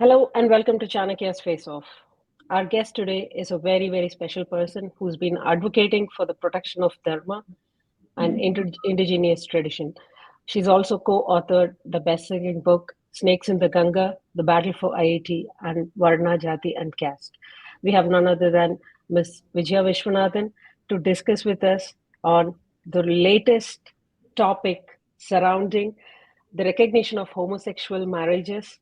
Hello and welcome to Chanakya's Face Off. Our guest today is a very, very special person who's been advocating for the protection of Dharma and indigenous tradition. She's also co-authored the best-selling book Snakes in the Ganga, The Battle for IIT, and Varna, Jati and Caste. We have none other than Ms. Vijaya Viswanathan to discuss with us on the latest topic surrounding the recognition of homosexual marriages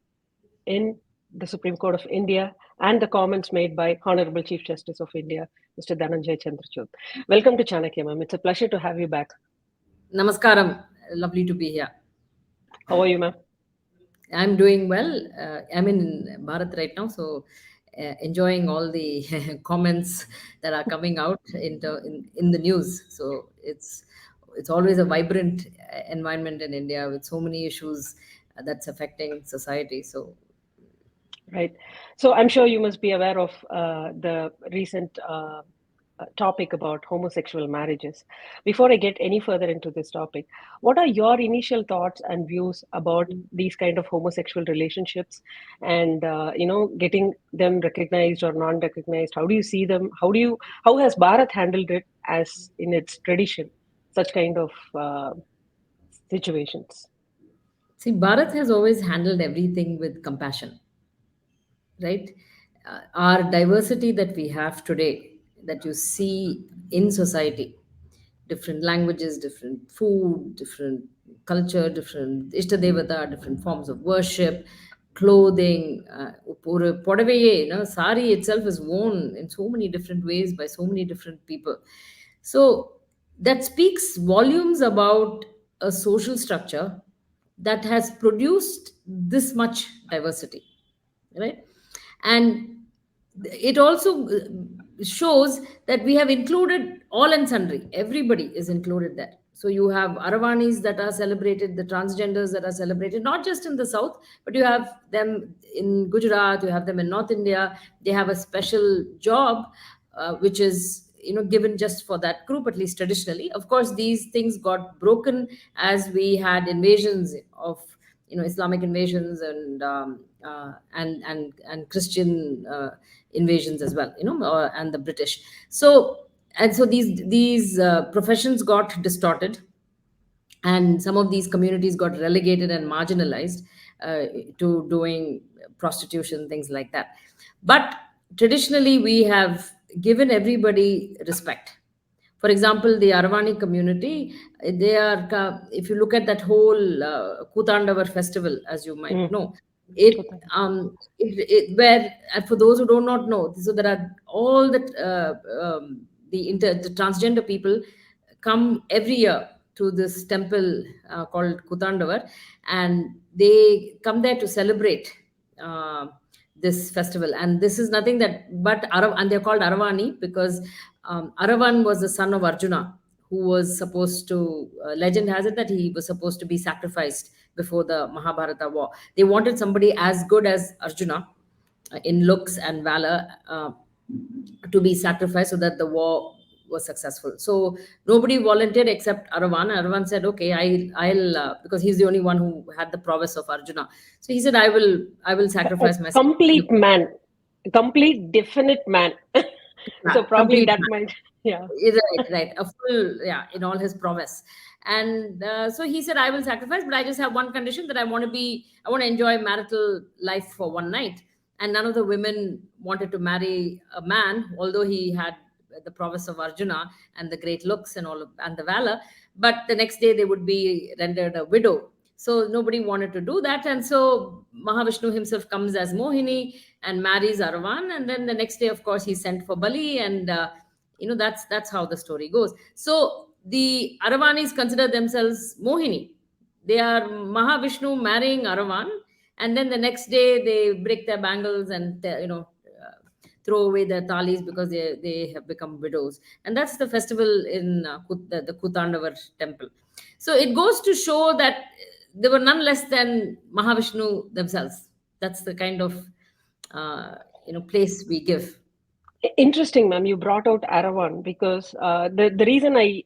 in the Supreme Court of India and the comments made by Honorable Chief Justice of India, Mr. Dhananjay Chandrachud. Welcome to Chanakya, ma'am. It's a pleasure to have you back. Namaskaram. Lovely to be here. How are you, ma'am? I'm doing well. I'm in Bharat right now, so enjoying all the comments that are coming out in the news. So it's always a vibrant environment in India with so many issues that's affecting society. So Right. So I'm sure you must be aware of the recent topic about homosexual marriages. Before I get any further into this topic, what are your initial thoughts and views about these kind of homosexual relationships and getting them recognized or non-recognized? How do you see them? How has Bharat handled it as in its tradition, such kind of situations? see, Bharat has always handled everything with compassion, right? Our diversity that we have today, that you see in society, different languages, different food, different culture, different Ishtadevata, different forms of worship, clothing, sari itself is worn in so many different ways by so many different people. So that speaks volumes about a social structure that has produced this much diversity, right? And it also shows that we have included all and sundry. Everybody is included there. So you have Aravanis that are celebrated, the transgenders that are celebrated, not just in the south, but you have them in Gujarat, you have them in North India. They have a special job, which is given just for that group, at least traditionally. Of course, these things got broken as we had invasions of Islamic invasions and Christian invasions as well, and the British. So these professions got distorted, and some of these communities got relegated and marginalized to doing prostitution, things like that. But traditionally, we have given everybody respect. For example, the Aravani community, they are, if you look at that whole Kutandavar festival, as you might know, where, and for those who do not know, so there are all the transgender people come every year to this temple called Kutandavar, and they come there to celebrate this festival. And this is nothing but and they're called Aravani because Aravan was the son of Arjuna, who was supposed to, legend has it that he was supposed to be sacrificed before the Mahabharata war. They wanted somebody as good as Arjuna in looks and valor to be sacrificed so that the war was successful. So nobody volunteered except Aravan. Aravan said, "Okay, I'll because he's the only one who had the prowess of Arjuna." So he said, "I will sacrifice myself." Complete man, complete definite man. So probably Complete that man. might, yeah. Right. A full, yeah, in all his prowess. And so he said, "I will sacrifice, but I just have one condition, that I want to enjoy marital life for one night." And none of the women wanted to marry a man, although he had the prowess of Arjuna and the great looks and the valor. But the next day they would be rendered a widow. So nobody wanted to do that. And so Mahavishnu himself comes as Mohini and marries Aravan. And then the next day, of course, he's sent for Bali. And, that's how the story goes. So the Aravanis consider themselves Mohini. They are Mahavishnu marrying Aravan. And then the next day they break their bangles and, throw away their talis because they have become widows. And that's the festival in the Kutandavar temple. So it goes to show that they were none less than Mahavishnu themselves. That's the kind of place we give. Interesting, ma'am. You brought out Aravan because the reason I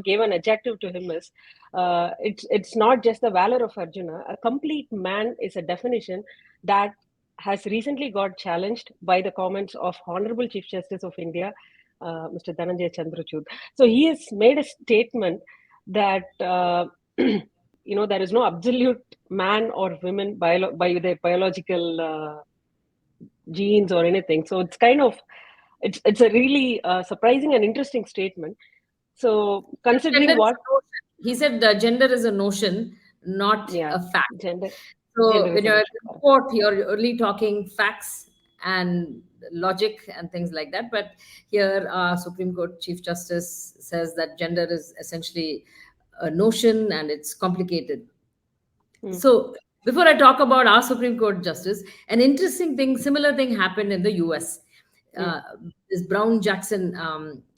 gave an adjective to him is it's not just the valor of Arjuna. A complete man is a definition that has recently got challenged by the comments of Honorable Chief Justice of India, Mr. Dhananjay Chandrachud. So he has made a statement that there is no absolute man or women by their biological genes or anything. So it's kind of it's a really surprising and interesting statement. So Gender considering is what, a notion. He said gender is a notion, not yeah, a fact. gender So gender when is a you're notion. in court, you're only talking facts and logic and things like that. But here, Supreme Court Chief Justice says that gender is essentially a notion and it's complicated. Hmm. So before I talk about our Supreme Court justice, an interesting thing, similar thing happened in the US. Hmm. Uh, this Brown Jackson,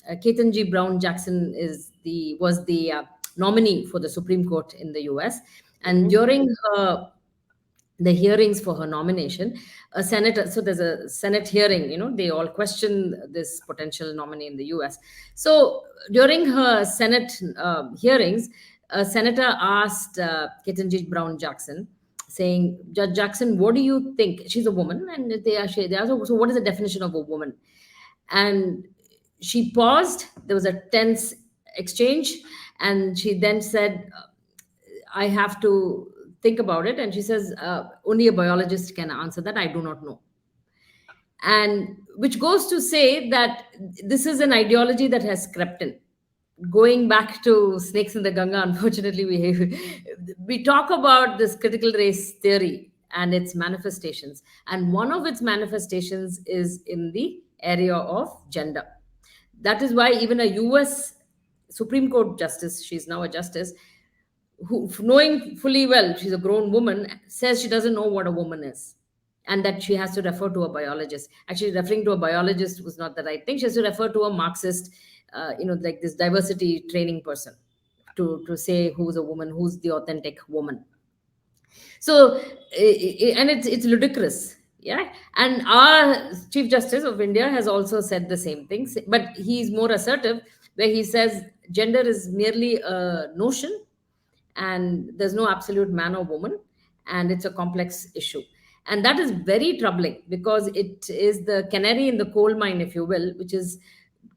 Ketanji Brown Jackson was the nominee for the Supreme Court in the US, and Hmm. during the hearings for her nomination, a senator, so there's a Senate hearing, they all question this potential nominee in the US. So during her Senate hearings, a senator asked Ketanji Brown Jackson, saying, Judge Jackson, what do you think? She's a woman, and they asked, so what is the definition of a woman? And she paused. There was a tense exchange, and she then said, I have to think about it. And she says, only a biologist can answer that. I do not know. And which goes to say that this is an ideology that has crept in. Going back to snakes in the Ganga, unfortunately, we talk about this critical race theory and its manifestations. And one of its manifestations is in the area of gender. That is why even a US Supreme Court justice, she's now a justice, who, knowing fully well she's a grown woman, says she doesn't know what a woman is, and that she has to refer to a biologist. Actually, referring to a biologist was not the right thing. She has to refer to a Marxist, like this diversity training person, to say who's a woman, who's the authentic woman. So and it's ludicrous, yeah. And our Chief Justice of India has also said the same things, but he's more assertive, where he says gender is merely a notion, and there's no absolute man or woman, and it's a complex issue. And that is very troubling, because it is the canary in the coal mine, if you will, which is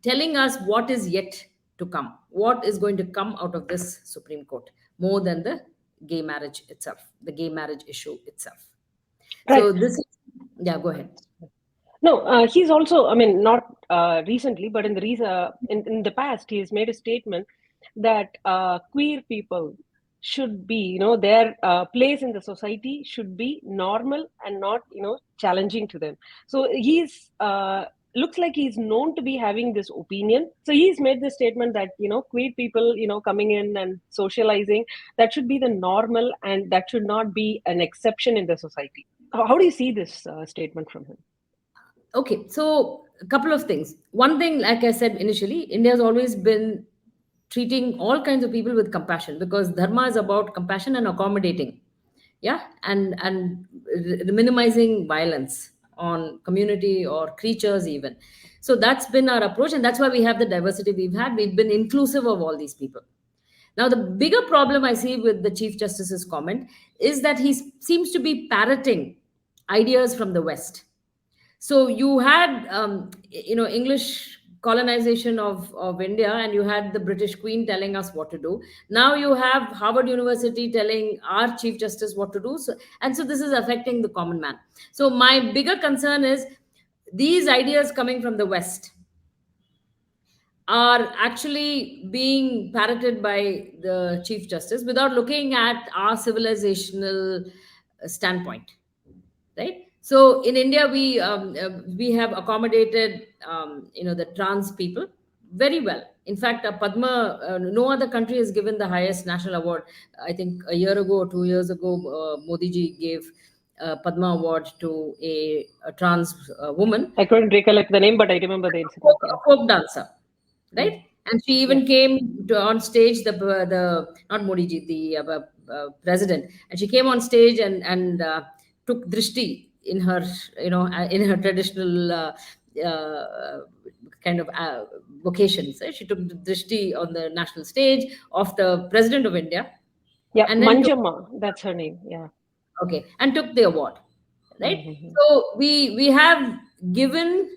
telling us what is yet to come, what is going to come out of this Supreme Court, more than the gay marriage itself, the gay marriage issue itself. Right. So this is, yeah, go ahead. No, he's also, I mean, not recently, but in the past, he has made a statement that queer people should be, their place in the society should be normal and not, challenging to them. So he's looks like he's known to be having this opinion. So he's made the statement that, queer people, coming in and socializing, that should be the normal and that should not be an exception in the society. How do you see this statement from him? Okay, so a couple of things. One thing, like I said initially, India has always been treating all kinds of people with compassion, because dharma is about compassion and accommodating, yeah, and minimizing violence on community or creatures even. So that's been our approach, and that's why we have the diversity we've had. We've been inclusive of all these people. Now, the bigger problem I see with the Chief Justice's comment is that he seems to be parroting ideas from the West. So you had English colonization of India, and you had the British Queen telling us what to do. Now you have Harvard University telling our Chief Justice what to do. So this is affecting the common man. So my bigger concern is these ideas coming from the West are actually being parroted by the Chief Justice without looking at our civilizational standpoint, right? So in India, we have accommodated the trans people very well. In fact, Padma, no other country has given the highest national award. I think a year ago or 2 years ago, Modi ji gave Padma award to a trans woman, I couldn't recollect the name, but I remember the incident. Yeah. folk dancer, right? Mm. And she Yeah. even came on stage, the not Modi ji, the president, and she came on stage and took drishti in her, in her traditional kind of vocations. She took the drishti on the national stage of the president of India, Yeah. and then took, Manjamma, that's her name. Yeah. okay, and took the award. right? Mhm. So we have given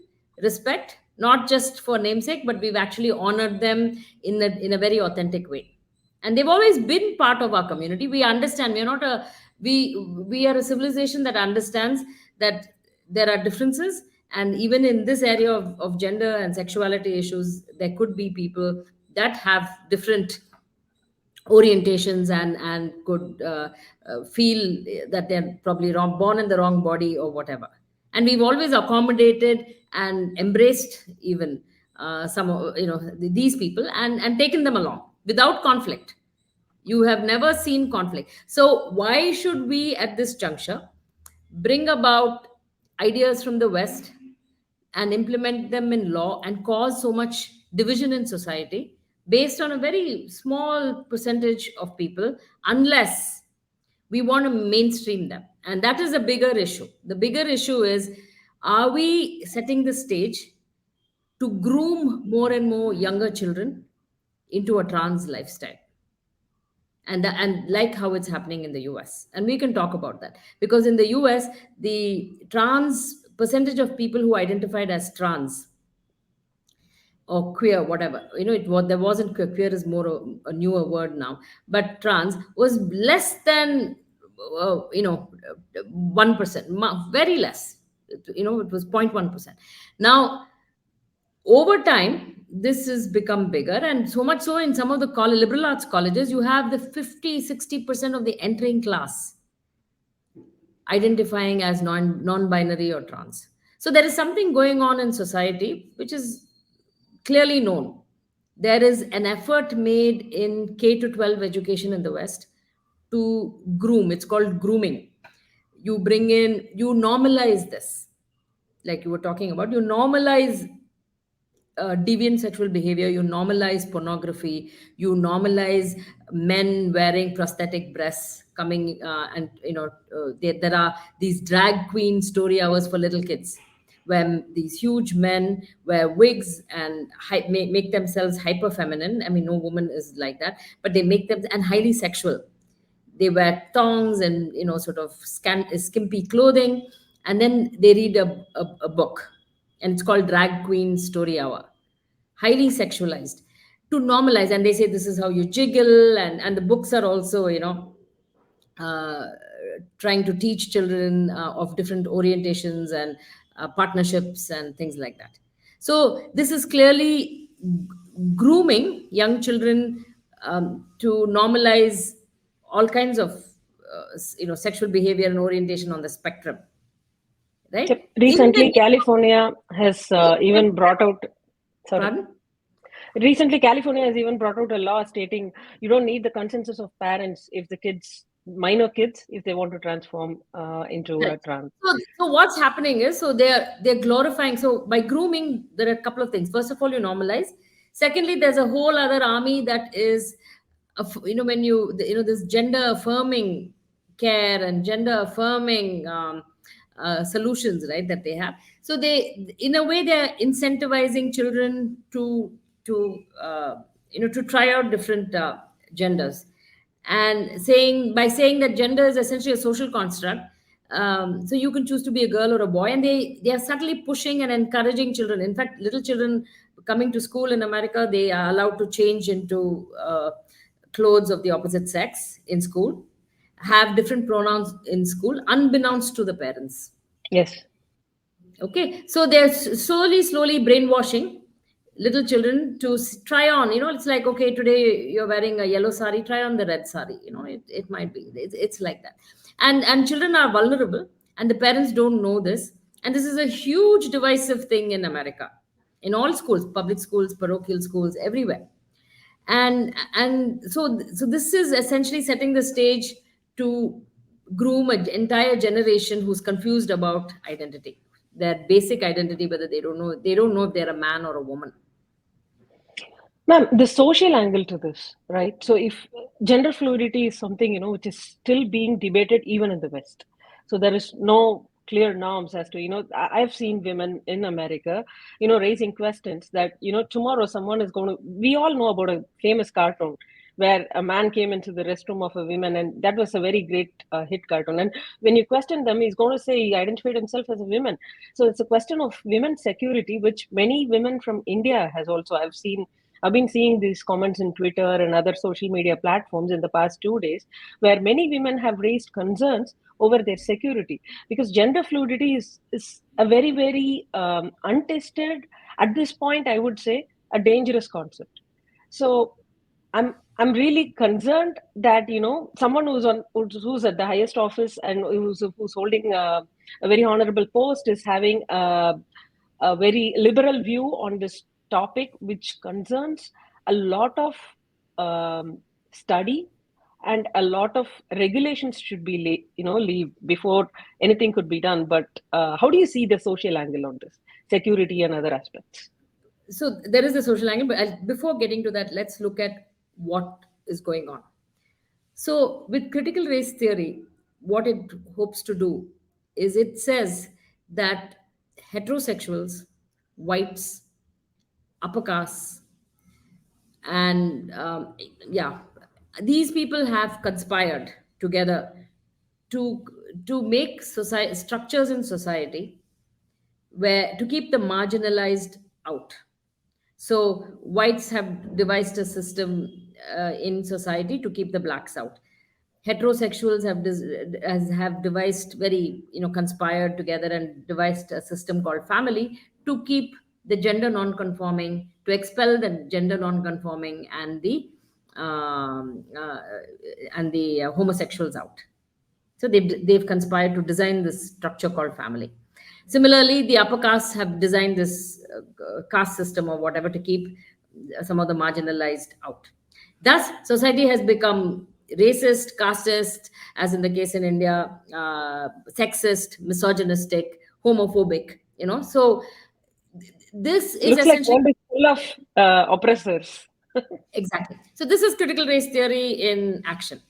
respect not just for namesake, but we've actually honored them in a very authentic way, and they've always been part of our community. We understand, we are not a we are a civilization that understands that there are differences, and even in this area of gender and sexuality issues, there could be people that have different orientations and could feel that they're probably wrong, born in the wrong body or whatever. And we've always accommodated and embraced even some these people, and taken them along without conflict. You have never seen conflict. So why should we at this juncture bring about ideas from the West and implement them in law and cause so much division in society based on a very small percentage of people, unless we want to mainstream them? And that is a bigger issue. The bigger issue is, are we setting the stage to groom more and more younger children into a trans lifestyle? And like how it's happening in the US, and we can talk about that, because in the US, the trans percentage of people who identified as trans or queer, whatever, it was, there wasn't queer. Queer is more a newer word now, but trans was less than 1%, very less. It was 0.1%. Now, over time, this has become bigger, and so much so in some of the liberal arts colleges, you have the 50-60% of the entering class identifying as non-binary or trans. So there is something going on in society which is clearly known. There is an effort made in K to 12 education in the West to groom. It's called grooming. You bring in, you normalize this, like you were talking about. You normalize deviant sexual behavior. You normalize pornography. You normalize men wearing prosthetic breasts, coming and there are these drag queen story hours for little kids, where these huge men wear wigs and make themselves hyper feminine. I mean, no woman is like that, but they make them, and highly sexual. They wear thongs and sort of skimpy clothing, and then they read a book, and it's called drag queen story hour, highly sexualized, to normalize. And they say this is how you jiggle, and the books are also uh, trying to teach children of different orientations and partnerships and things like that. So this is clearly grooming young children to normalize all kinds of sexual behavior and orientation on the spectrum, right? Yep. In Recently, the California has even brought out. Sorry. Pardon? Recently, California has even brought out a law stating you don't need the consensus of parents if the kids, minor kids, if they want to transform into Right. a trans. So what's happening is, so they're glorifying. So by grooming, there are a couple of things. First of all, you normalize. Secondly, there's a whole other army that is, when this gender affirming care and gender affirming solutions, right? That they have. So they, in a way, they're incentivizing children to try out different genders, and saying that gender is essentially a social construct. So you can choose to be a girl or a boy, and they are subtly pushing and encouraging children. In fact, little children coming to school in America, they are allowed to change into clothes of the opposite sex in school, have different pronouns in school, unbeknownst to the parents. Yes. Okay, so they're slowly brainwashing little children to try on. It's like, okay, today you're wearing a yellow sari, try on the red sari. It might be. It's like that, and children are vulnerable, and the parents don't know this, and this is a huge divisive thing in America, in all schools, public schools, parochial schools, everywhere. And so this is essentially setting the stage to groom an entire generation who's confused about identity, their basic identity, whether they don't know if they're a man or a woman. Ma'am, the social angle to this, right? So, if gender fluidity is something, which is still being debated even in the West. So, there is no clear norms as to, I've seen women in America, raising questions that, tomorrow someone is going to, we all know about a famous cartoon where a man came into the restroom of a woman, and that was a very great hit cartoon. And when you question them, he's going to say he identified himself as a woman. So it's a question of women's security, which many women from India has also. I've been seeing these comments in Twitter and other social media platforms in the past 2 days, where many women have raised concerns over their security, because gender fluidity is a very, very untested, at this point, I would say, a dangerous concept. So I'm really concerned that, someone who's at the highest office and who's holding a very honorable post is having a very liberal view on this topic, which concerns a lot of study, and a lot of regulations should be leave before anything could be done. But how do you see the social angle on this, security and other aspects? So there is the social angle, but before getting to that, let's look at what is going on. So with critical race theory, what it hopes to do is it says that heterosexuals, whites, upper castes, and yeah, these people have conspired together to to make society structures in society where to keep the marginalized out. So whites have devised a system in society to keep the blacks out. Heterosexuals have devised very, conspired together and devised a system called family to keep the gender non-conforming, to expel the gender non-conforming and the homosexuals out. So they've conspired to design this structure called family. Similarly, the upper castes have designed this caste system or whatever to keep some of the marginalized out. Thus, society has become racist, casteist, as in the case in India, sexist, misogynistic, homophobic. So this is Looks like essentially. world is full of oppressors. Exactly. So this is critical race theory in action.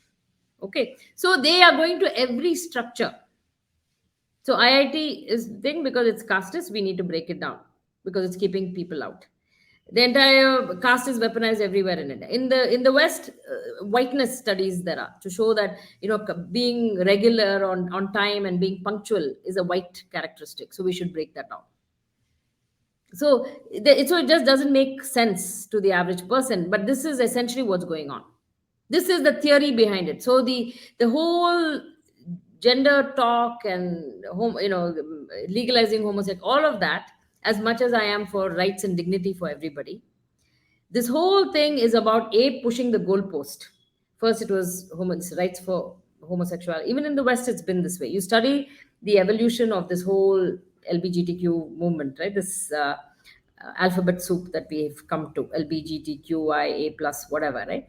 Okay. So they are going to every structure. So IIT is thing because it's casteist, we need to break it down because it's keeping people out. The entire caste is weaponized everywhere in India. In the West, whiteness studies there are to show that being regular on time and being punctual is a white characteristic. So we should break that down. So it just doesn't make sense to the average person, but this is essentially what's going on. This is the theory behind it. So the whole gender talk and legalizing homosexuality, all of that, as much as I am for rights and dignity for everybody, this whole thing is about pushing the goalpost. First it was rights for homosexuality. Even in the West it's been this way. You study the evolution of this whole LGBTQ movement, right? This alphabet soup that we've come to, LGBTQIA plus whatever, right?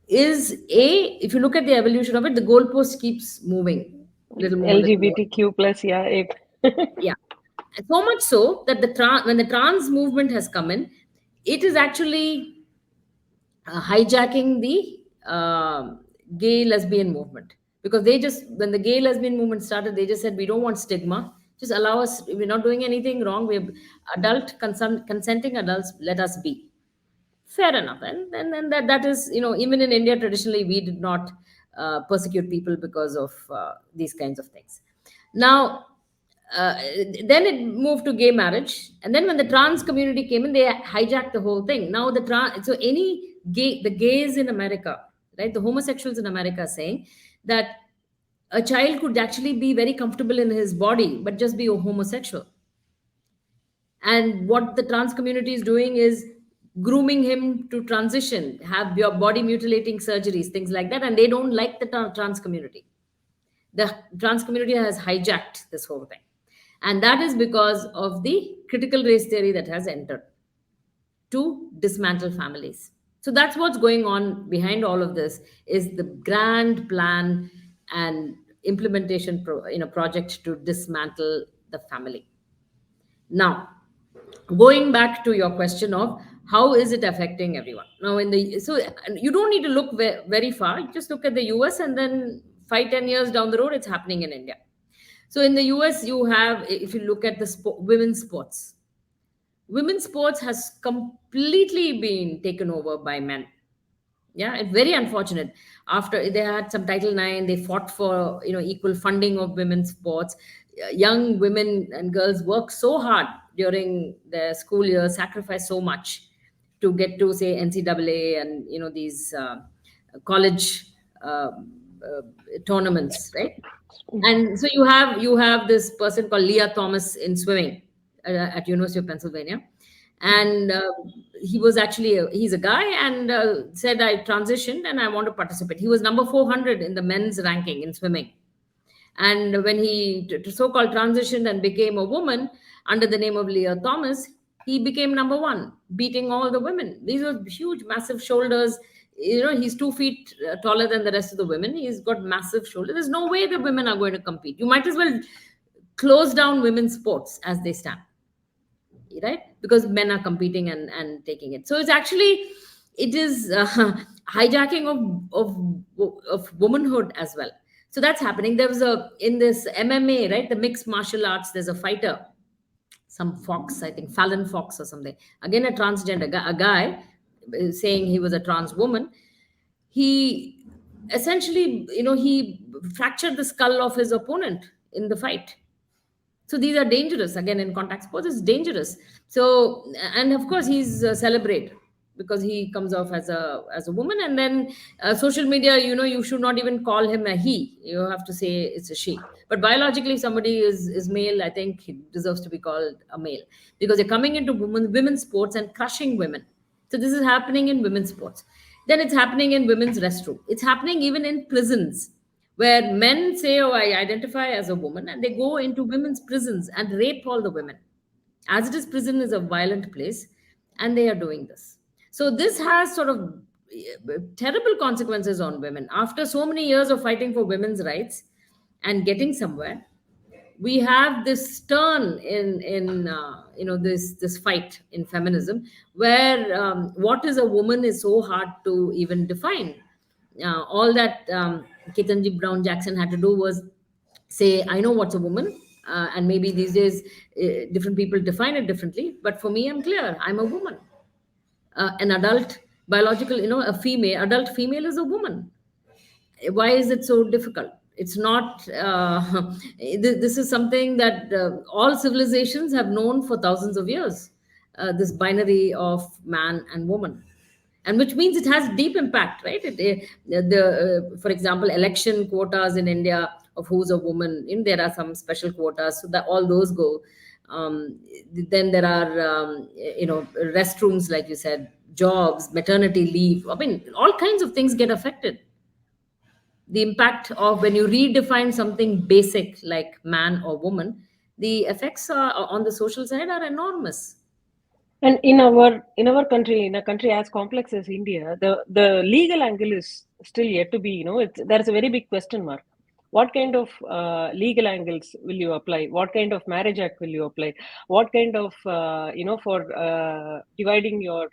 If you look at the evolution of it, the goalpost keeps moving little more. LGBTQ plus, yeah. Yeah. So much so that when the trans movement has come in, it is actually hijacking the gay lesbian movement, because they just when the gay lesbian movement started, they just said we don't want stigma, just allow us, we're not doing anything wrong, we're consenting adults, let us be. Fair enough. And that is, even in India traditionally we did not persecute people because of these kinds of things. Now uh, then it moved to gay marriage, and then when the trans community came in, they hijacked the whole thing. Now the gays in America, right, the homosexuals in America are saying that a child could actually be very comfortable in his body but just be a homosexual. And what the trans community is doing is grooming him to transition, have your body mutilating surgeries, things like that, and they don't like the trans community. The trans community has hijacked this whole thing, and that is because of the critical race theory that has entered to dismantle families. So that's what's going on behind all of this, is the grand plan and implementation project to dismantle the family. Now, going back to your question of how is it affecting everyone now, so you don't need to look very far, just look at the US, and then 5-10 years down the road it's happening in India. So in the US, you have, if you look at the women's sports has completely been taken over by men. Yeah, it's very unfortunate. After they had some Title IX, they fought for equal funding of women's sports. Young women and girls work so hard during their school year, sacrifice so much to get to say NCAA and these college tournaments, right? And so you have this person called Leah Thomas in swimming at University of Pennsylvania, and he was actually he's a guy, and said, I transitioned and I want to participate. He was number 400 in the men's ranking in swimming, and when he so-called transitioned and became a woman under the name of Leah Thomas, he became number one, beating all the women. These were huge, massive shoulders. He's 2 feet taller than the rest of the women. He's got massive shoulders. There's no way the women are going to compete. You might as well close down women's sports as they stand, right? Because men are competing and taking it. So it is hijacking of womanhood as well. So that's happening. There was a in this MMA, right, the mixed martial arts, there's a fighter, some Fox, I think Fallon Fox or something, again a transgender a guy, saying he was a trans woman. He essentially, he fractured the skull of his opponent in the fight. So these are dangerous. Again, in contact sports, it's dangerous. So, and of course, he's celebrated because he comes off as a woman. And then social media, you should not even call him a he. You have to say it's a she. But biologically, if somebody is male, I think he deserves to be called a male, because they're coming into women's sports and crushing women. So this is happening in women's sports. Then it's happening in women's restroom. It's happening even in prisons, where men say, "Oh, I identify as a woman," and they go into women's prisons and rape all the women. As it is, prison is a violent place, and they are doing this. So this has sort of terrible consequences on women. After so many years of fighting for women's rights and getting somewhere, we have this turn in this fight in feminism, where what is a woman is so hard to even define. All that Ketanji Brown Jackson had to do was say, I know what's a woman. And maybe these days different people define it differently, but for me, I'm clear, I'm a woman. An adult biological, a female adult female is a woman. Why is it so difficult? It's not this is something that all civilizations have known for thousands of years, this binary of man and woman, and which means it has deep impact, right? For example, election quotas in India of who's a woman, there are some special quotas, so that all those go. Then there are restrooms, like you said, jobs, maternity leave. I mean, all kinds of things get affected. The impact of when you redefine something basic like man or woman, the effects on the social side are enormous. And in our country, in a country as complex as India, the legal angle is still yet to be. There's a very big question mark. What kind of legal angles will you apply? What kind of marriage act will you apply? What kind of for dividing your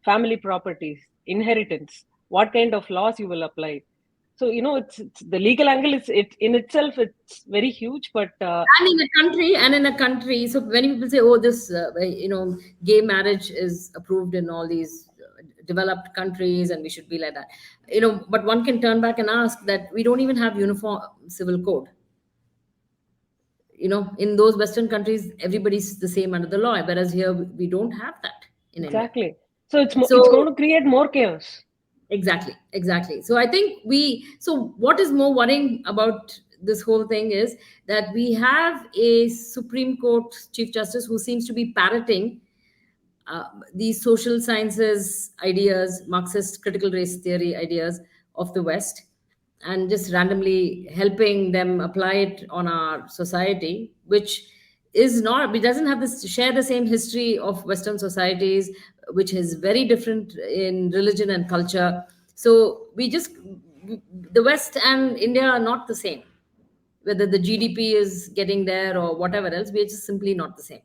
family properties, inheritance? What kind of laws you will apply? So it's the legal angle is it in itself. It's very huge, but And in a country, so many people say, oh, this gay marriage is approved in all these developed countries, and we should be like that. But one can turn back and ask that we don't even have uniform civil code. In those Western countries, everybody's the same under the law, whereas here we don't have that in India. exactly. So it's going So to create more chaos. exactly. So I think what is more worrying about this whole thing is that we have a Supreme Court Chief Justice who seems to be parroting these social sciences ideas, Marxist critical race theory ideas of the West, and just randomly helping them apply it on our society, which is not, it doesn't have this share the same history of Western societies, which is very different in religion and culture. So the West and India are not the same, whether the GDP is getting there or whatever else. We're just simply not the same.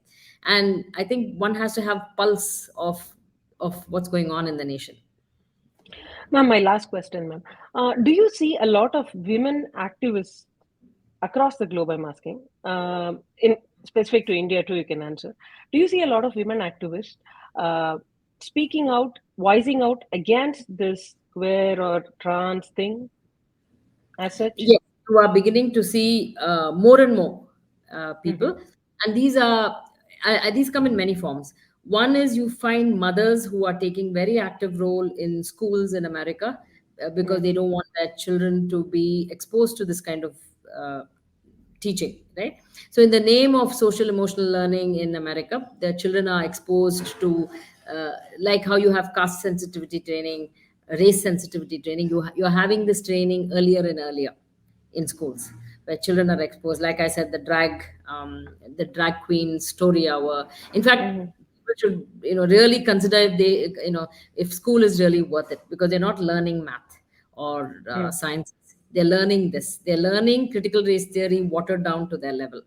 And I think one has to have pulse of what's going on in the nation. Ma'am, my last question, ma'am. Do you see a lot of women activists across the globe? I'm asking. In specific to India too, you can answer. Do you see a lot of women activists uh, speaking out, voicing out against this queer or trans thing as such? Yes, you are beginning to see more and more Mm-hmm. people, and these come in many forms. One is you find mothers who are taking very active role in schools in America because they Mm-hmm. don't want their children to be exposed to this kind of uh, teaching, right? So in the name of social emotional learning in America, the children are exposed to like how you have caste sensitivity training, race sensitivity training. You're having this training earlier and earlier in schools, where children are exposed, like I said, the drag queen story hour. In fact, Mm-hmm. people should, really consider if they, if school is really worth it, because they're not learning math or science. They're learning this. They're learning critical race theory watered down to their level,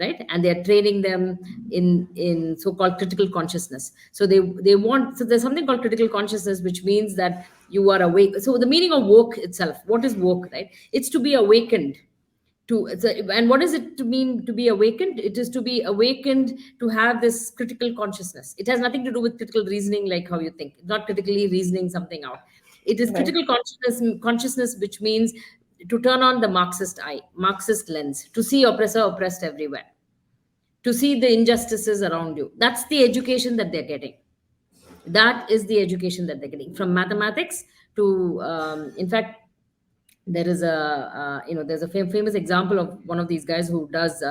right? And they're training them in so-called critical consciousness. So they want. So there's something called critical consciousness, which means that you are awake. So the meaning of woke itself, what is woke, right? It's to be awakened to. And what is it to mean to be awakened? It is to be awakened to have this critical consciousness. It has nothing to do with critical reasoning, like how you think. It's not critically reasoning something out. It is Right. critical consciousness, which means to turn on the Marxist eye, Marxist lens, to see oppressor oppressed everywhere, to see the injustices around you. That's the education that they're getting. That is the education that they're getting, from mathematics to, in fact, there is a there's a famous example of one of these guys who does,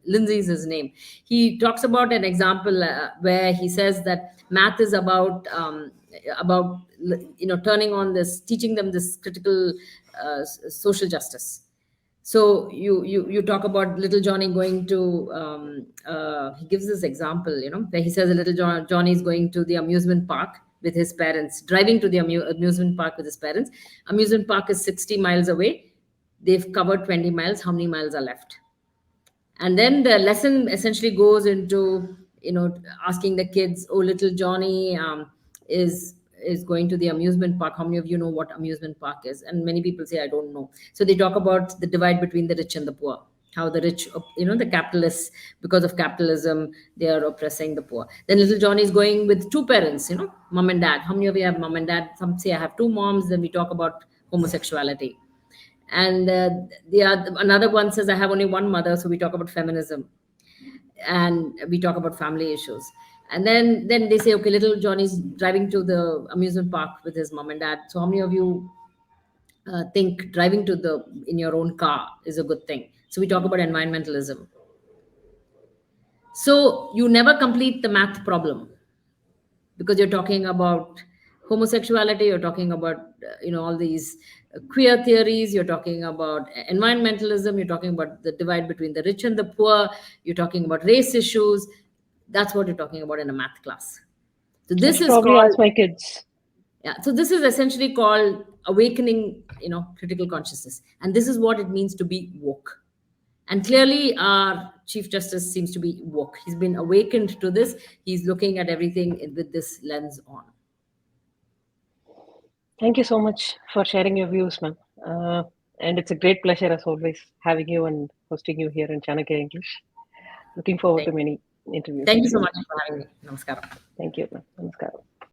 Lindsay's his name. He talks about an example where he says that math is about turning on this, teaching them this critical social justice. So you talk about little Johnny going to, he gives this example, where he says a Johnny is going to the amusement park with his parents, driving to the amusement park with his parents. Amusement park is 60 miles away. They've covered 20 miles. How many miles are left? And then the lesson essentially goes into, asking the kids, oh, little Johnny is going to the amusement park. How many of you know what amusement park is? And many people say, I don't know. So they talk about the divide between the rich and the poor, how the rich, the capitalists, because of capitalism, they are oppressing the poor. Then little Johnny is going with two parents, mom and dad. How many of you have mom and dad? Some say I have two moms. Then we talk about homosexuality. And another one says I have only one mother, so we talk about feminism, and we talk about family issues. And then they say, okay, little Johnny's driving to the amusement park with his mom and dad. So how many of you think driving to the in your own car is a good thing? So we talk about environmentalism. So you never complete the math problem, because you're talking about homosexuality, you're talking about all these queer theories, you're talking about environmentalism, you're talking about the divide between the rich and the poor, you're talking about race issues. That's what you're talking about in a math class. So I this should is probably called, ask my kids. yeah, so this is essentially called awakening, critical consciousness, and this is what it means to be woke. And clearly, our Chief Justice seems to be woke. He's been awakened to this. He's looking at everything with this lens on. Thank you so much for sharing your views, ma'am. And it's a great pleasure, as always, having you and hosting you here in Chanakya English. Looking forward to Thank, many interviews thank with you so you. much for having me. Namaskaram. Thank you, ma'am. Namaskaram.